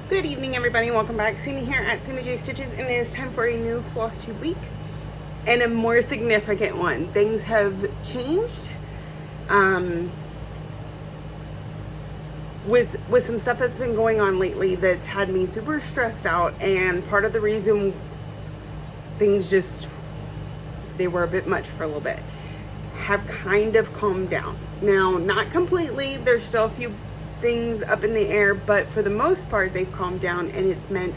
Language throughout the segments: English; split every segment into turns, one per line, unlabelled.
Good evening, everybody. Welcome back. Sammy here at Sammy J Stitches, and it is time for a new Flosstube week and a more significant one. Things have changed with some stuff that's been going on lately that's had me super stressed out, and part of the reason things they were a bit much for a little bit have kind of calmed down. Now, not completely. There's still a few things up in the air, but for the most part they've calmed down, and it's meant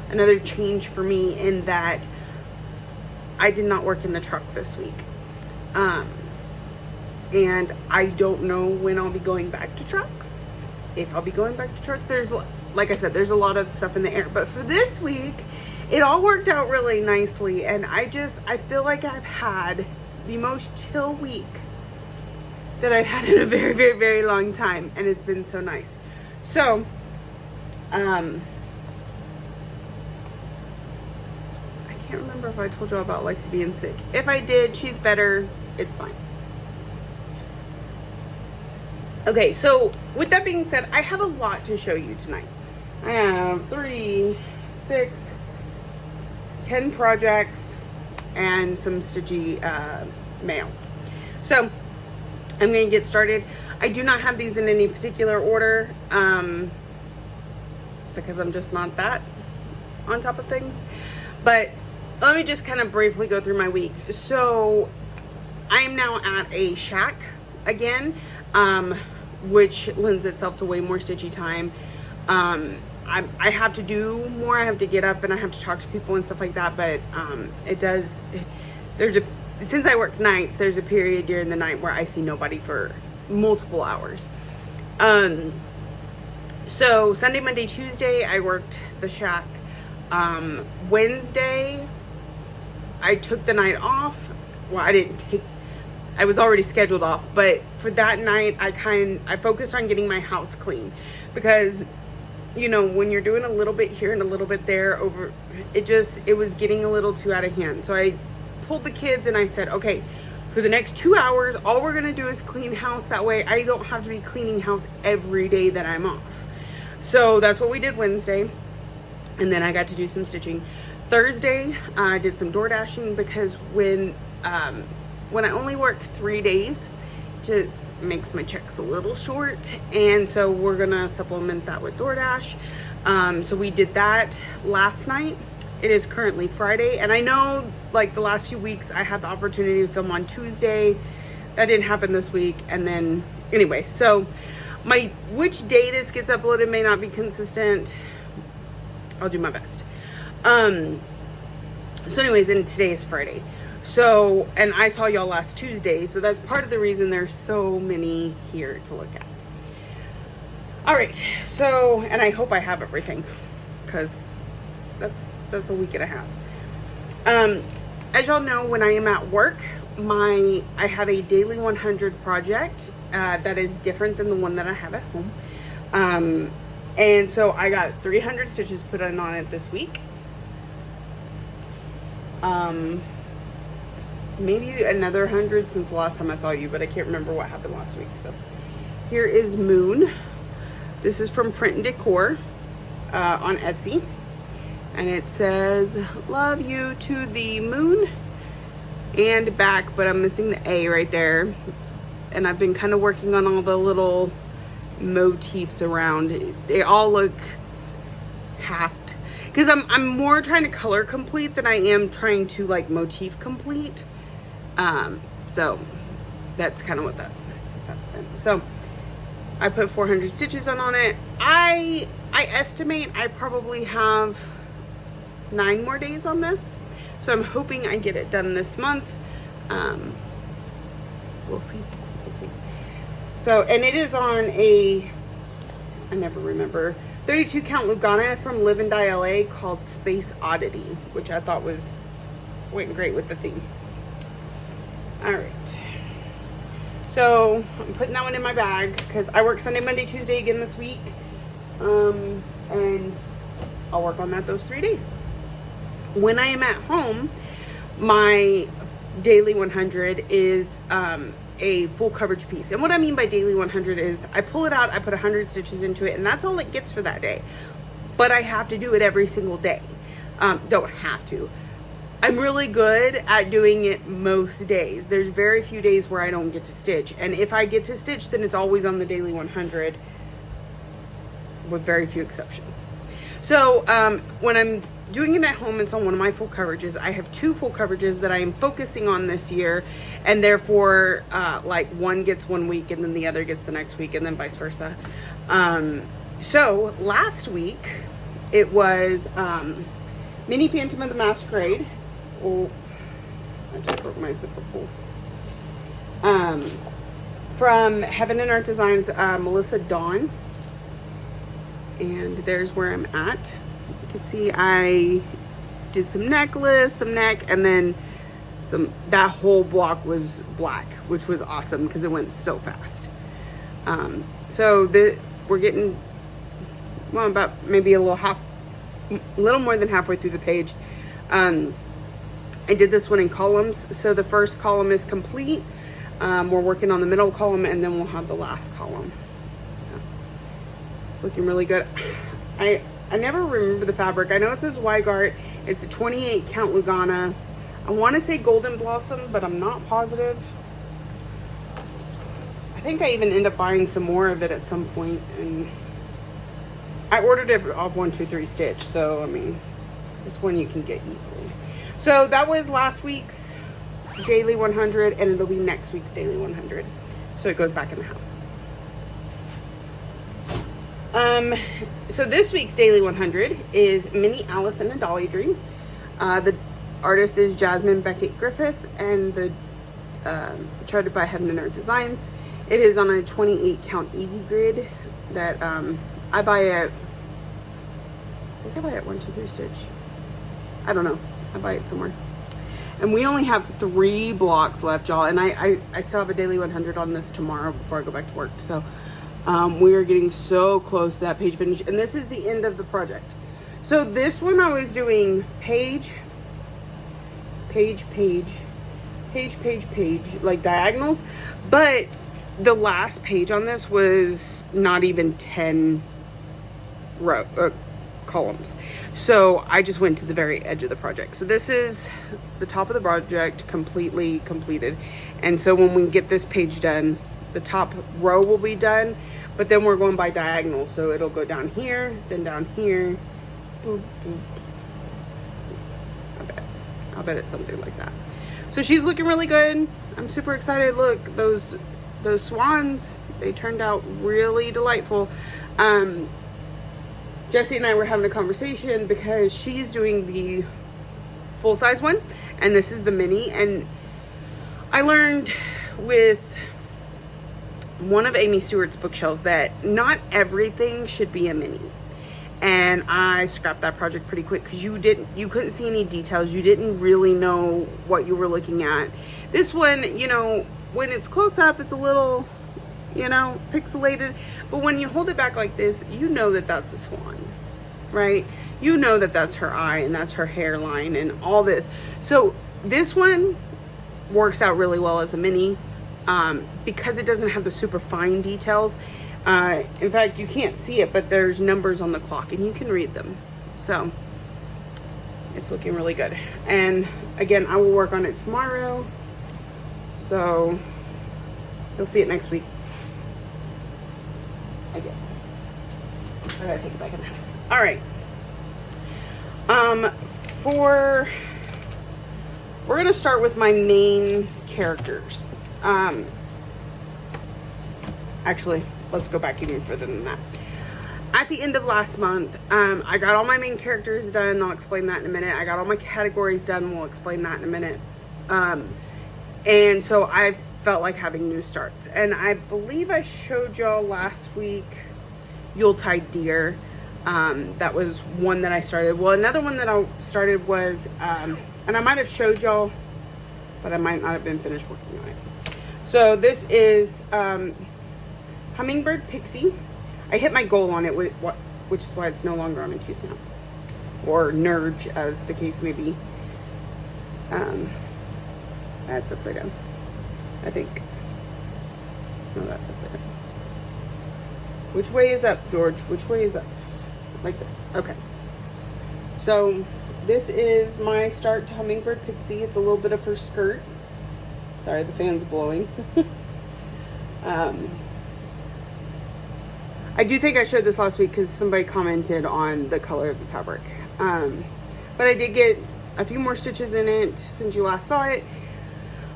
another change for me in that I did not work in the truck this week, and I don't know when I'll be going back to trucks, if I'll be going back to trucks. There's, like I said, there's a lot of stuff in the air, but for this week it all worked out really nicely, and I feel like I've had the most chill week that I've had in a very, very, very long time, and it's been so nice. So, I can't remember if I told you all about Lexi being sick. If I did, she's better. It's fine. Okay, so with that being said, I have a lot to show you tonight. I have 3, 6, 10 projects and some stitchy mail. So I'm going to get started. I do not have these in any particular order because I'm just not that on top of things. But let me just kind of briefly go through my week. So I am now at a shack again, which lends itself to way more stitchy time. I have to do more. I have to get up and I have to talk to people and stuff like that. But since I work nights, there's a period during the night where I see nobody for multiple hours. So Sunday, Monday, Tuesday, I worked the shack. Wednesday, I took the night off. Well, I was already scheduled off, but for that night, I focused on getting my house clean, because, you know, when you're doing a little bit here and a little bit there it was getting a little too out of hand. So I pulled the kids and I said, okay, for the next 2 hours, all we're gonna do is clean house. That way I don't have to be cleaning house every day that I'm off. So that's what we did Wednesday, and then I got to do some stitching. Thursday, I did some door dashing, because when I only work 3 days, just makes my checks a little short, and so we're gonna supplement that with DoorDash. So we did that last night. It is currently Friday, and I know, like, the last few weeks I had the opportunity to film on Tuesday. That didn't happen this week. And then anyway, so which day this gets uploaded may not be consistent. I'll do my best. So anyways, and today is Friday. So, and I saw y'all last Tuesday, so that's part of the reason there's so many here to look at. All right, so, and I hope I have everything, because that's a week and a half. As y'all know, when I am at work, I have a daily 100 project that is different than the one that I have at home. And so I got 300 stitches put on it this week. Maybe another 100 since the last time I saw you, but I can't remember what happened last week. So here is Moon. This is from Print and Decor on Etsy. And it says, love you to the moon and back, but I'm missing the A right there. And I've been kind of working on all the little motifs around. They all look halved, because I'm more trying to color complete than I am trying to, like, motif complete. So that's kind of what that's been. So I put 400 stitches on it. I estimate I probably have 9 more days on this, so I'm hoping I get it done this month. We'll see. So, and it is on I never remember, 32 count Lugana from Live and Die LA, called Space Oddity, which I thought went great with the theme. All right, so I'm putting that one in my bag, because I work Sunday, Monday, Tuesday again this week, and I'll work on that those 3 days. When I am at home, my daily 100 is a full coverage piece. And what I mean by daily 100 is I pull it out, I put 100 stitches into it, and that's all it gets for that day. but I have to do it every single day. Don't have to. I'm really good at doing it most days. There's very few days where I don't get to stitch. And if I get to stitch, then it's always on the daily 100 with very few exceptions. So when I'm doing it at home, it's on one of my full coverages. I have 2 full coverages that I am focusing on this year. And therefore, like one gets 1 week and then the other gets the next week and then vice versa. So last week it was Mini Phantom of the Masquerade. Oh, I just broke my zipper pull. From Heaven and Art Designs, Melissa Dawn. And there's where I'm at. You can see I did some necklace, some neck, and then that whole block was black, which was awesome because it went so fast. So we're getting, well, about maybe a little more than halfway through the page. I did this one in columns. So the first column is complete. We're working on the middle column, and then we'll have the last column. So it's looking really good. I never remember the fabric. I know it says Weigart. It's a 28 count Lugana. I want to say Golden Blossom, but I'm not positive. I think I even end up buying some more of it at some point, and I ordered it off 123 Stitch, so I mean, it's one you can get easily. So that was last week's daily 100, and it'll be next week's daily 100. So it goes back in the house. So this week's daily 100 is Mini Alice in a Dolly Dream. The artist is Jasmine Beckett Griffith, and the charted by Heaven and Art Designs. It is on a 28 count easy grid that I buy at, I think I buy at 123 Stitch. I don't know. I buy it somewhere. And we only have 3 blocks left, y'all. And I still have a daily 100 on this tomorrow before I go back to work. So we are getting so close to that page finish. And this is the end of the project. So this one I was doing page, like diagonals. But the last page on this was not even 10 columns. So I just went to the very edge of the project. So this is the top of the project completely completed. And so when we get this page done, the top row will be done, but then we're going by diagonal. So it'll go down here, then down here. Boop, boop. I'll bet it's something like that. So she's looking really good. I'm super excited. Look, those swans, they turned out really delightful. Jessie and I were having a conversation because she's doing the full-size one, and this is the mini. And I learned with one of Amy Stewart's bookshelves that not everything should be a mini. And I scrapped that project pretty quick because you couldn't see any details. You didn't really know what you were looking at. This one, you know, when it's close up, it's a little, you know, pixelated. But when you hold it back like this, you know that that's a swan, right? You know that that's her eye and that's her hairline and all this. So this one works out really well as a mini because it doesn't have the super fine details. In fact, you can't see it, but there's numbers on the clock and you can read them. So it's looking really good. And again, I will work on it tomorrow. So you'll see it next week. I gotta take it back in the house. All right. We're gonna start with my main characters. Actually, let's go back even further than that. At the end of last month, I got all my main characters done. I'll explain that in a minute. I got all my categories done. We'll explain that in a minute. And so I felt like having new starts. And I believe I showed y'all last week Yuletide Deer. That was one that I started. Well, another one that I started was, and I might have showed y'all, but I might not have been finished working on it. So this is Hummingbird Pixie. I hit my goal on it, which is why it's no longer on Accuse now. Or Nerge, as the case may be. That's upside down, I think. No, that's upside down. Which way is up, George? Which way is up? like this. Okay. So this is my start to Hummingbird Pixie. It's a little bit of her skirt. Sorry, the fan's blowing. I do think I showed this last week because somebody commented on the color of the fabric. But I did get a few more stitches in it since you last saw it.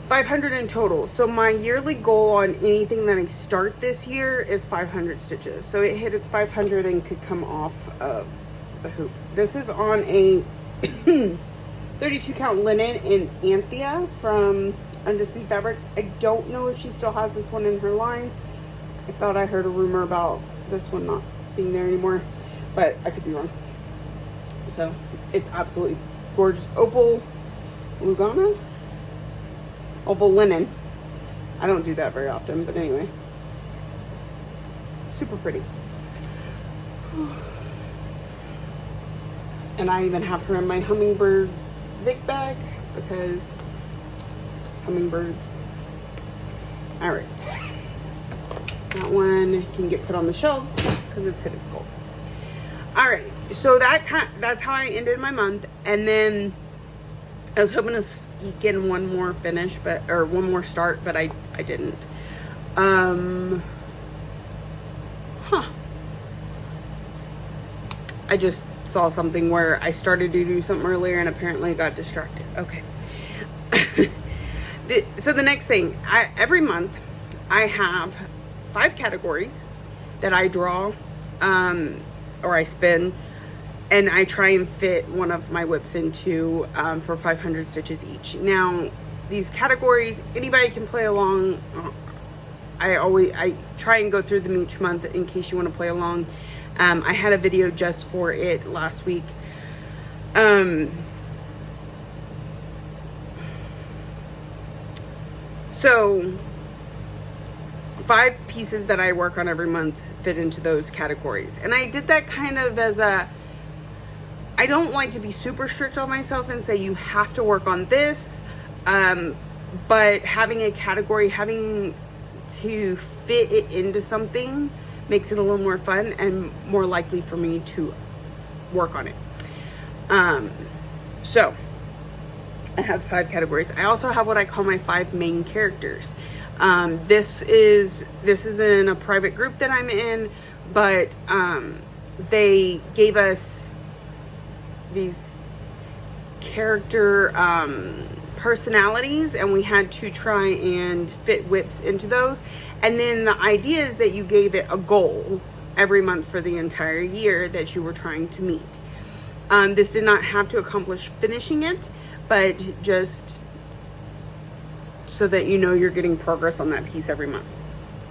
500 in total. So my yearly goal on anything that I start this year is 500 stitches. So it hit its 500 and could come off of the hoop. This is on a 32 count linen in Anthea from Undersea Fabrics. I don't know if she still has this one in her line. I thought I heard a rumor about this one not being there anymore, but I could be wrong. So it's absolutely gorgeous. Opal Lugana? Opal linen. I don't do that very often, but anyway. Super pretty. And I even have her in my Hummingbird Vic bag because it's hummingbirds. All right. That one can get put on the shelves because it's hit its goal. All right. So that's how I ended my month. And then I was hoping to eke in one more finish, or one more start, but I didn't. I just saw something where I started to do something earlier and apparently got distracted. Okay. So the next thing, every month I have 5 categories that I draw, or I spin, and I try and fit one of my whips into for 500 stitches each. Now, these categories, anybody can play along. I try and go through them each month in case you want to play along. I had a video just for it last week. So 5 pieces that I work on every month fit into those categories. And I did that kind of as I don't like to be super strict on myself and say you have to work on this. But having a category, having to fit it into something makes it a little more fun and more likely for me to work on it. So I have 5 categories. I also have what I call my 5 main characters. This is in a private group that I'm in, but they gave us these character personalities, and we had to try and fit whips into those. And then the idea is that you gave it a goal every month for the entire year that you were trying to meet. This did not have to accomplish finishing it, but just so that you know you're getting progress on that piece every month.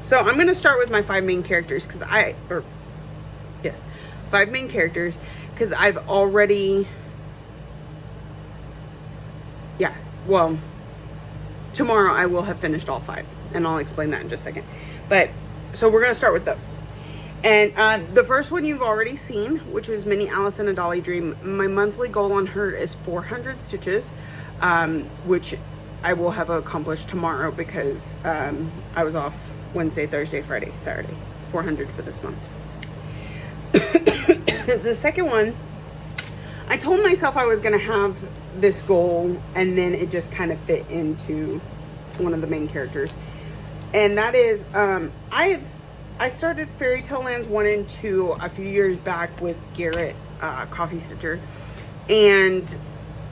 So I'm going to start with my 5 main characters because 5 main characters because I've already, tomorrow I will have finished all 5, and I'll explain that in just a second. But so we're going to start with those. And the first one you've already seen, which was Minnie Alice in a Dolly Dream. My monthly goal on her is 400 stitches, which I will have accomplished tomorrow because I was off Wednesday, Thursday, Friday, Saturday. 400 for this month. The second one, I told myself I was going to have this goal, and then it just kind of fit into one of the main characters. And that is, I started Fairy Tale Lands 1 and 2 a few years back with Garrett, Coffee Stitcher. And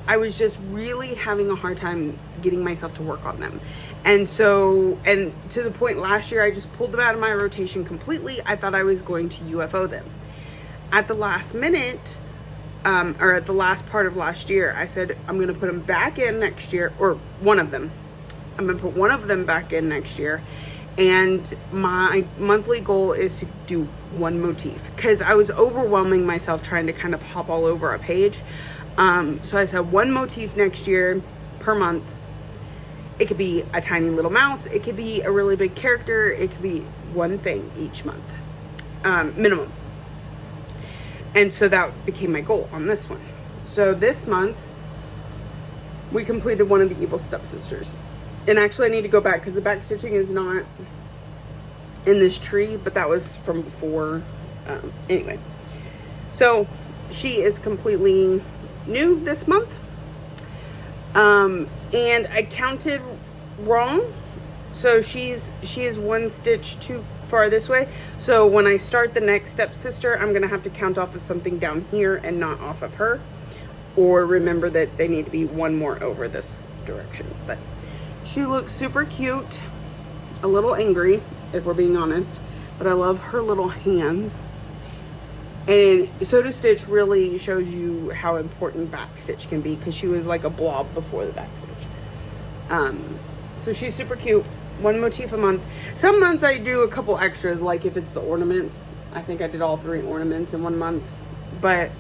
I was just really having a hard time getting myself to work on them. And so, and to the point last year, I just pulled them out of my rotation completely. I thought I was going to UFO them. At the last minute, or at the last part of last year, I said, I'm going to put them back in next year, or one of them. I'm going to put one of them back in next year. And my monthly goal is to do 1 motif because I was overwhelming myself trying to kind of hop all over a page. So I said 1 motif next year per month. It could be a tiny little mouse. It could be a really big character. It could be one thing each month, minimum. And so that became my goal on this one. So this month, we completed one of the Evil Stepsisters. And actually I need to go back because the back stitching is not in this tree, but that was from before. Anyway, So she is completely new this month. And I counted wrong. So she is one stitch too far this way. So when I start the next stepsister, I'm gonna have to count off of something down here and not off of her, or remember that they need to be one more over this direction. But she looks super cute, a little angry if we're being honest, but I love her little hands. And sew to stitch really shows you how important back stitch can be, because she was like a blob before the back stitch. So she's super cute. One motif a month. Some months I do a couple extras, like if it's the ornaments. I think I did all 3 ornaments in one month, but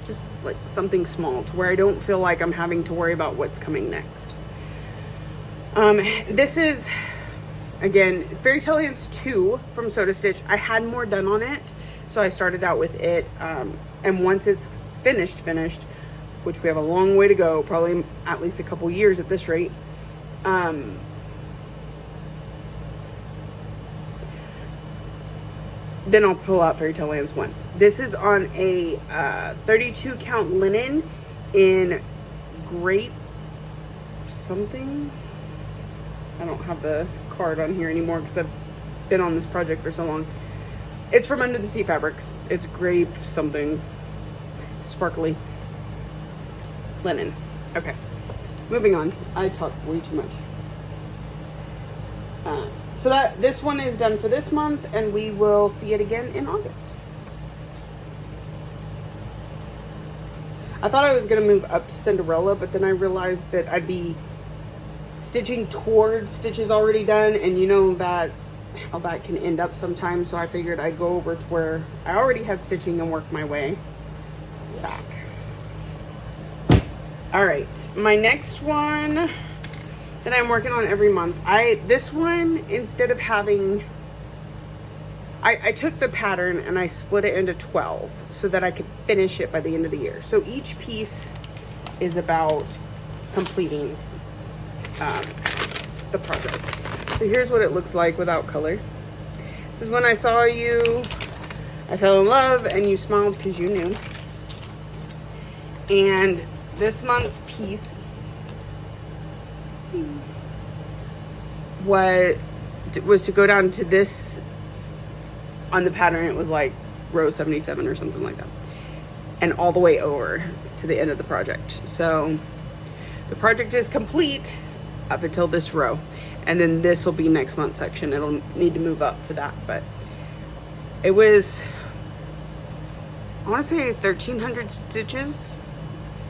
just like something small to where I don't feel like I'm having to worry about what's coming next. This is, again, Fairy Tale Hands 2 from Sew to Stitch. I had more done on it, so I started out with it. And once it's finished, which we have a long way to go, probably at least a couple years at this rate. Then I'll pull out Fairy Tale Lands 1. This is on a 32 count linen in grape something. I don't have the card on here anymore because I've been on this project for so long. It's from Under the Sea Fabrics. It's grape something sparkly linen. Okay, moving on. I talk way too much. So this one is done for this month, and we will see it again in August. I thought I was going to move up to Cinderella, but then I realized that I'd be stitching towards stitches already done, and you know that how that can end up sometimes, so I figured I'd go over to where I already had stitching and work my way back. All right, my next one that I'm working on every month. This one, instead of having, I took the pattern and I split it into 12 so that I could finish it by the end of the year. So each piece is about completing the project. So here's what it looks like without color. This is when I saw you, I fell in love, and you smiled because you knew. And this month's piece was to go down to this on the pattern. It was like row 77 or something like that, and all the way over to the end of the project. So the project is complete up until this row, and then this will be next month's section. It'll need to move up for that, but it was, I want to say 1,300 stitches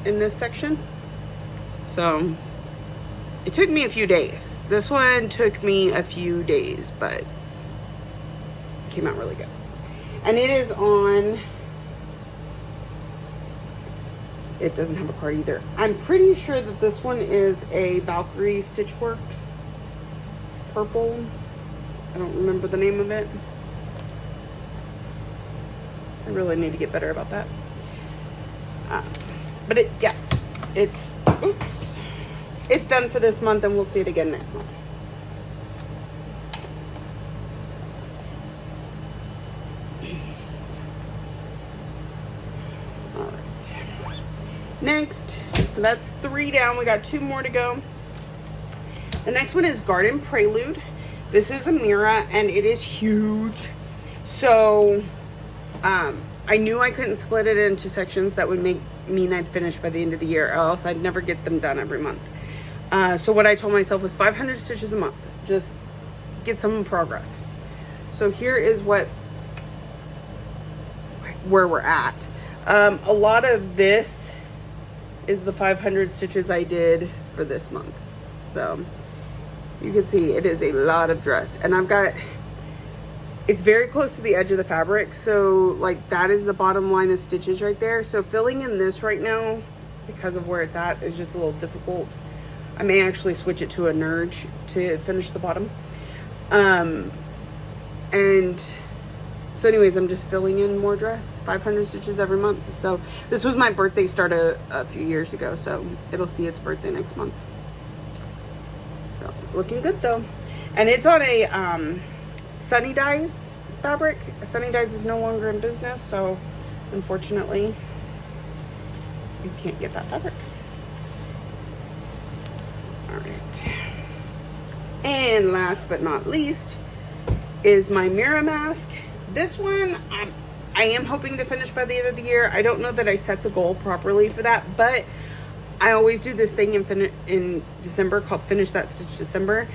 in this section. So it took me a few days. This one took me a few days, but it came out really good. And it is on, it doesn't have a card either. I'm pretty sure that this one is a Valkyrie Stitchworks purple. I don't remember the name of it. I really need to get better about that. But it's, oops. It's done for this month, and we'll see it again next month. All right. Next, so that's 3 down. We got 2 more to go. The next one is Garden Prelude. This is a Mira, and it is huge. So I knew I couldn't split it into sections that would mean I'd finish by the end of the year, or else I'd never get them done every month. So what I told myself was 500 stitches a month. Just get some progress. So here is where we're at. A lot of this is the 500 stitches I did for this month. So you can see it is a lot of dress, and it's very close to the edge of the fabric. So like that is the bottom line of stitches right there. So filling in this right now, because of where it's at, is just a little difficult. I may actually switch it to a nurge to finish the bottom. And so anyways, I'm just filling in more dress, 500 stitches every month. So this was my birthday start a few years ago, so it'll see its birthday next month. So it's looking good though. And it's on a Sunny Dyes fabric. Sunny Dyes is no longer in business, so unfortunately, you can't get that fabric. All right. And last but not least is my mirror mask. This one, I am hoping to finish by the end of the year. I don't know that I set the goal properly for that, but I always do this thing in December called Finish That Stitch December.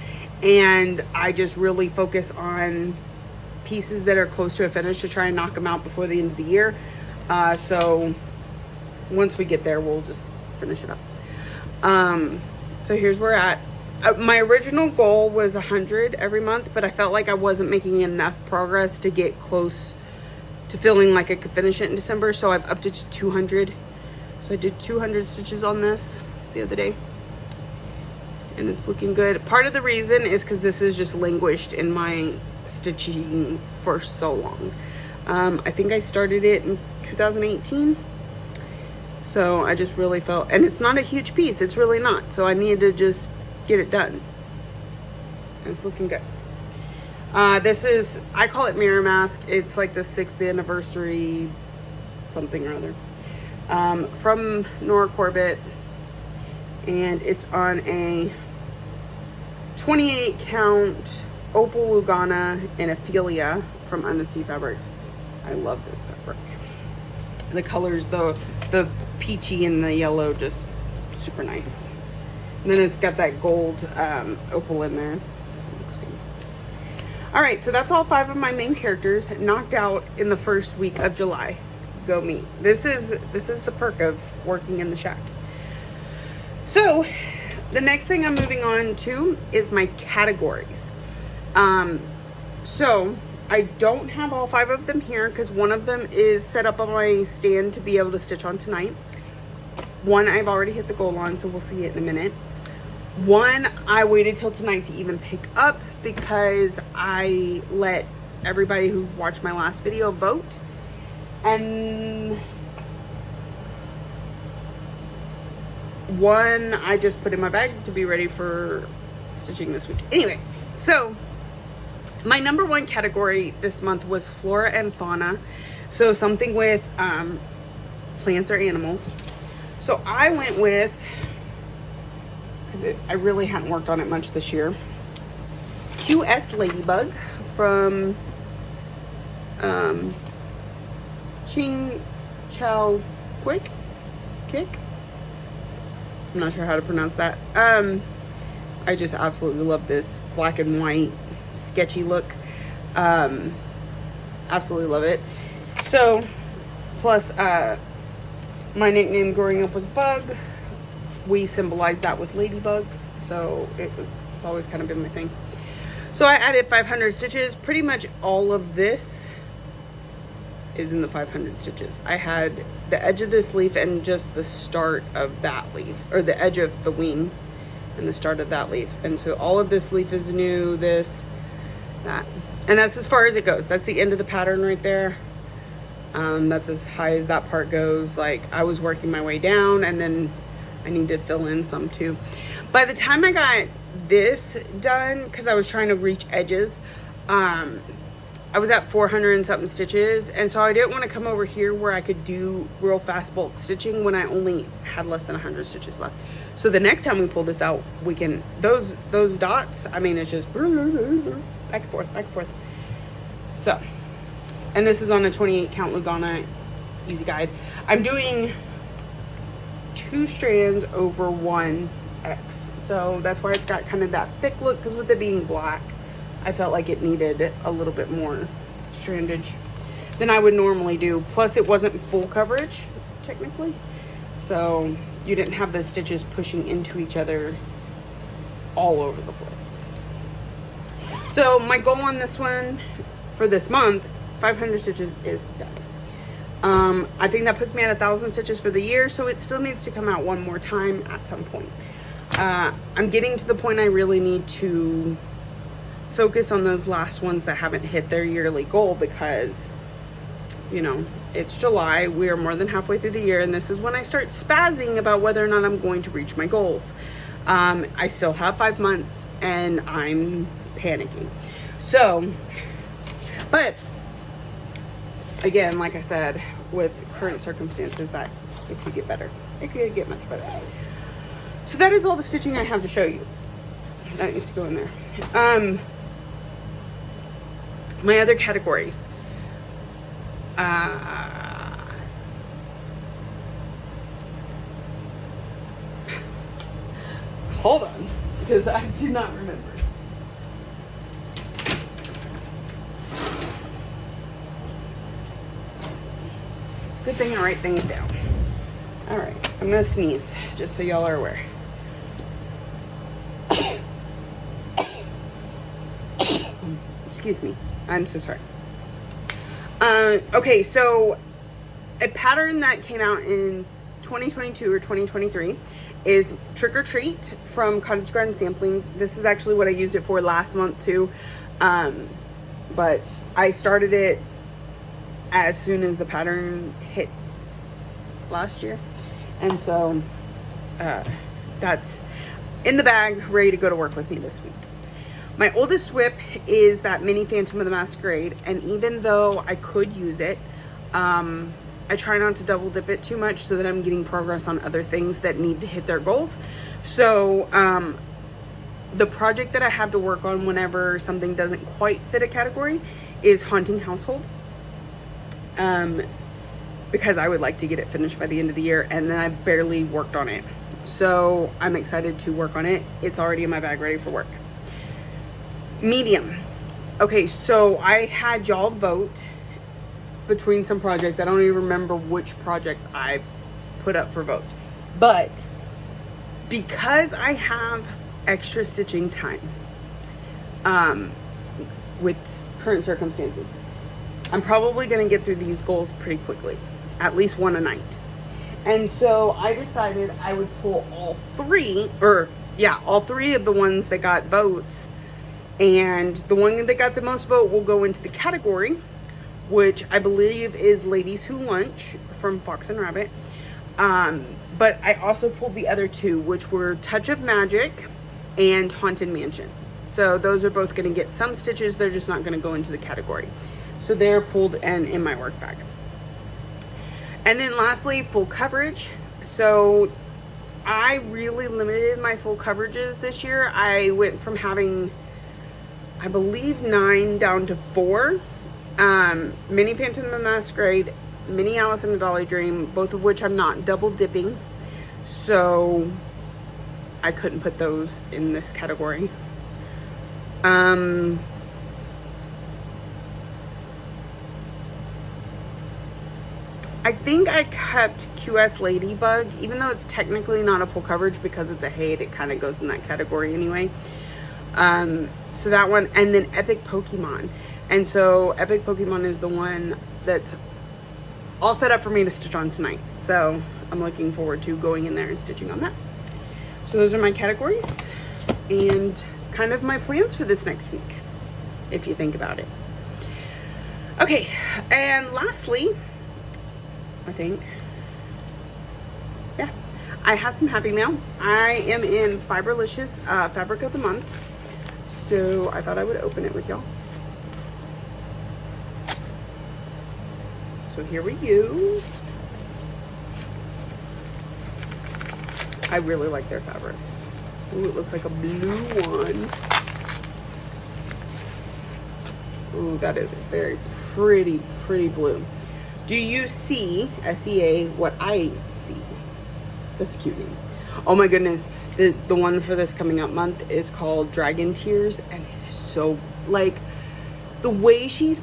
And I just really focus on pieces that are close to a finish to try and knock them out before the end of the year. So once we get there, we'll just finish it up. So here's where we're at. My original goal was 100 every month, but I felt like I wasn't making enough progress to get close to feeling like I could finish it in December. So I've upped it to 200. So I did 200 stitches on this the other day, and it's looking good. Part of the reason is because this has just languished in my stitching for so long. I think I started it in 2018. So I just really felt, and it's not a huge piece, it's really not. So I needed to just get it done. And it's looking good. This is, I call it Mirror Mask. It's like the 6th anniversary something or other. From Nora Corbett. And it's on a 28 count Opal Lugana in Ophelia from Undersea Fabrics. I love this fabric. The colors, the peachy and the yellow, just super nice. And then it's got that gold opal in there. Looks good. All right, so that's all 5 of my main characters knocked out in the first week of July. Go me. This is the perk of working in the shack. So the next thing I'm moving on to is my categories. So I don't have all 5 of them here because one of them is set up on my stand to be able to stitch on tonight. One I've already hit the goal on, so we'll see it in a minute. One I waited till tonight to even pick up because I let everybody who watched my last video vote. And one I just put in my bag to be ready for stitching this week. Anyway, so my number 1 category this month was flora and fauna. So something with plants or animals. So I went with, because I really hadn't worked on it much this year, QS Ladybug from Ching Chow Quick Kick. I'm not sure how to pronounce that. I just absolutely love this black and white sketchy look. Absolutely love it. So plus my nickname growing up was Bug. We symbolize that with ladybugs, so it's always kind of been my thing. So I added 500 stitches. Pretty much all of this is in the 500 stitches. I had the edge of this leaf and just the start of that leaf, or the edge of the wing and the start of that leaf. And so all of this leaf is new, this, that. And that's as far as it goes. That's the end of the pattern right there. That's as high as that part goes. Like, I was working my way down, and then I need to fill in some too. By the time I got this done, because I was trying to reach edges, I was at 400 and something stitches, and so I didn't want to come over here where I could do real fast bulk stitching when I only had less than 100 stitches left. So the next time we pull this out, we can, those dots, I mean, it's just back and forth, back and forth. So, and this is on a 28 count Lugana easy guide. I'm doing 2 strands over 1 X, so that's why it's got kind of that thick look, because with it being black, I felt like it needed a little bit more strandage than I would normally do. Plus it wasn't full coverage technically, so you didn't have the stitches pushing into each other all over the place. So my goal on this one for this month, 500 stitches, is done. I think that puts me at 1,000 stitches for the year, so it still needs to come out one more time at some point. I'm getting to the point I really need to focus on those last ones that haven't hit their yearly goal, because, you know, it's July, we are more than halfway through the year, and this is when I start spazzing about whether or not I'm going to reach my goals. I still have 5 months and I'm panicking. So, but again, like I said, with current circumstances that it could get better. It could get much better. So that is all the stitching I have to show you. That needs to go in there. My other categories. Hold on, because I do not remember. It's a good thing I write things down. All right, I'm gonna sneeze, just so y'all are aware. Excuse me, I'm so sorry. Okay, so a pattern that came out in 2022 or 2023 is Trick or Treat from Cottage Garden Samplings. This is actually what I used it for last month too. But I started it as soon as the pattern hit last year. And so that's in the bag, ready to go to work with me this week. My oldest whip is that mini Phantom of the Masquerade. And even though I could use it, I try not to double dip it too much so that I'm getting progress on other things that need to hit their goals. So the project that I have to work on whenever something doesn't quite fit a category is Haunting Household. Because I would like to get it finished by the end of the year, and then I barely worked on it. So I'm excited to work on it. It's already in my bag ready for work. Medium. Okay, so I had y'all vote between some projects. I don't even remember which projects I put up for vote. But because I have extra stitching time with current circumstances, I'm probably going to get through these goals pretty quickly. At least one a night. And so I decided I would pull all three of the ones that got votes. And the one that got the most vote will go into the category, which I believe is Ladies Who Lunch from Fox and Rabbit. But I also pulled the other two, which were Touch of Magic and Haunted Mansion. So those are both going to get some stitches. They're just not going to go into the category. So they're pulled and in my work bag. And then lastly, full coverage. So I really limited my full coverages this year. I went from having, I believe, 9 down to 4. Mini Phantom of the Masquerade, Mini Alice in a Dolly Dream, both of which I'm not double dipping. So I couldn't put those in this category. I think I kept QS Ladybug, even though it's technically not a full coverage because it's a Hade, it kind of goes in that category anyway. So that one, and then Epic Pokemon. And so Epic Pokemon is the one that's all set up for me to stitch on tonight. So I'm looking forward to going in there and stitching on that. So those are my categories and kind of my plans for this next week, if you think about it. Okay, and lastly, I think, yeah, I have some happy mail. I am in Fiberlicious Fabric of the Month, so I thought I would open it with y'all. So here we go. I really like their fabrics. Ooh, it looks like a blue one. Ooh, that is a very pretty blue. Do you see, SEA, what I see? That's cute name. Oh my goodness. The one for this coming up month is called Dragon Tears. And it is so, like, the way she's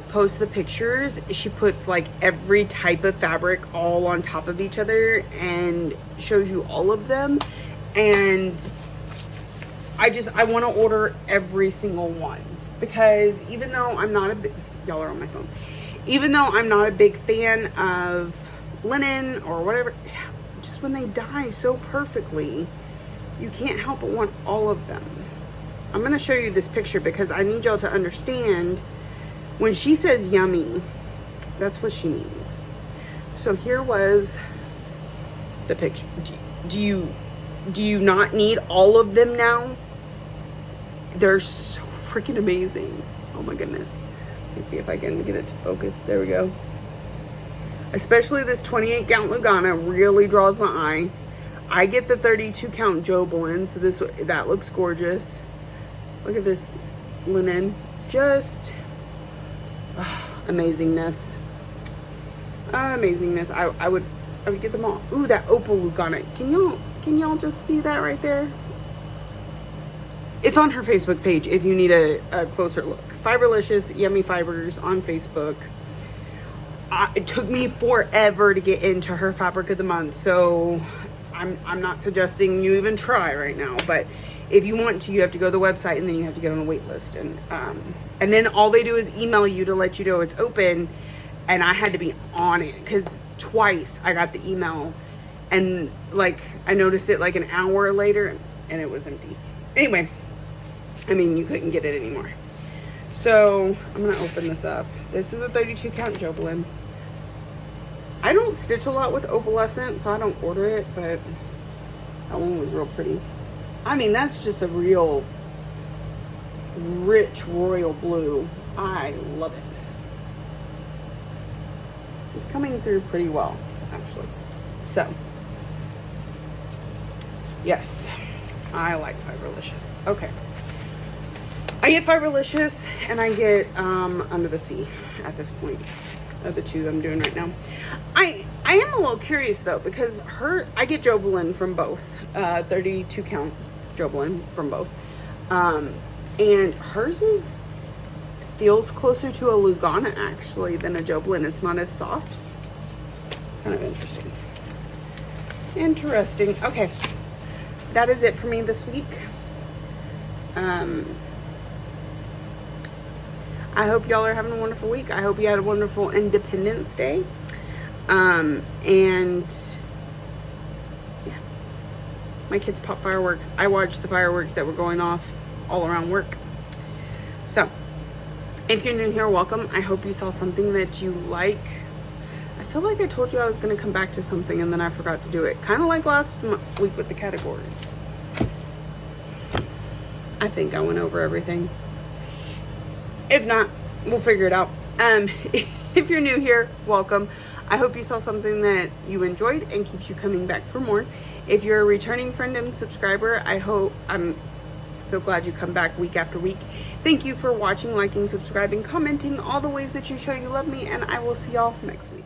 posts the pictures, she puts like every type of fabric all on top of each other and shows you all of them. And I want to order every single one. Because even though I'm not y'all are on my phone. Even though I'm not a big fan of linen or whatever, just when they dye so perfectly, you can't help but want all of them. I'm going to show you this picture because I need y'all to understand when she says yummy, that's what she means. So here was the picture. Do you not need all of them now? They're so freaking amazing. Oh my goodness. Let me see if I can get it to focus. There we go. Especially this 28 count Lugana really draws my eye. I get the 32 count Jobelin, so that looks gorgeous. Look at this linen, just amazingness. Amazingness. I would get them all. Ooh, that opal Lugana. Can y'all just see that right there? It's on her Facebook page if you need a closer look. Fiberlicious Yummy Fibers on Facebook. It took me forever to get into her fabric of the month, so I'm not suggesting you even try right now, but if you want to, you have to go to the website and then you have to get on a wait list, and then all they do is email you to let you know it's open. And I had to be on it because twice I got the email and like I noticed it like an hour later and it was empty. Anyway, I mean, you couldn't get it anymore. So I'm gonna open this up. This is a 32 count Jobelin. I don't stitch a lot with opalescent, so I don't order it, but that one was real pretty. I mean, that's just a real rich royal blue. I love it. It's coming through pretty well, actually. So, yes, I like Fiberlicious. Okay. I get Fiberlicious and I get Under the Sea at this point of the two I'm doing right now. I am a little curious though, because I get Jobelin from both, 32 count Jobelin from both. And hers feels closer to a Lugana actually than a Jobelin. It's not as soft. It's kind of interesting. Interesting. Okay. That is it for me this week. I hope y'all are having a wonderful week. I hope you had a wonderful Independence Day. And yeah, my kids pop fireworks. I watched the fireworks that were going off all around work. So, if you're new here, welcome. I hope you saw something that you like. I feel like I told you I was going to come back to something and then I forgot to do it. Kind of like last week with the categories. I think I went over everything. If not, we'll figure it out. If you're new here, welcome. I hope you saw something that you enjoyed and keeps you coming back for more. If you're a returning friend and subscriber, I'm so glad you come back week after week. Thank you for watching, liking, subscribing, commenting, all the ways that you show you love me, and I will see y'all next week.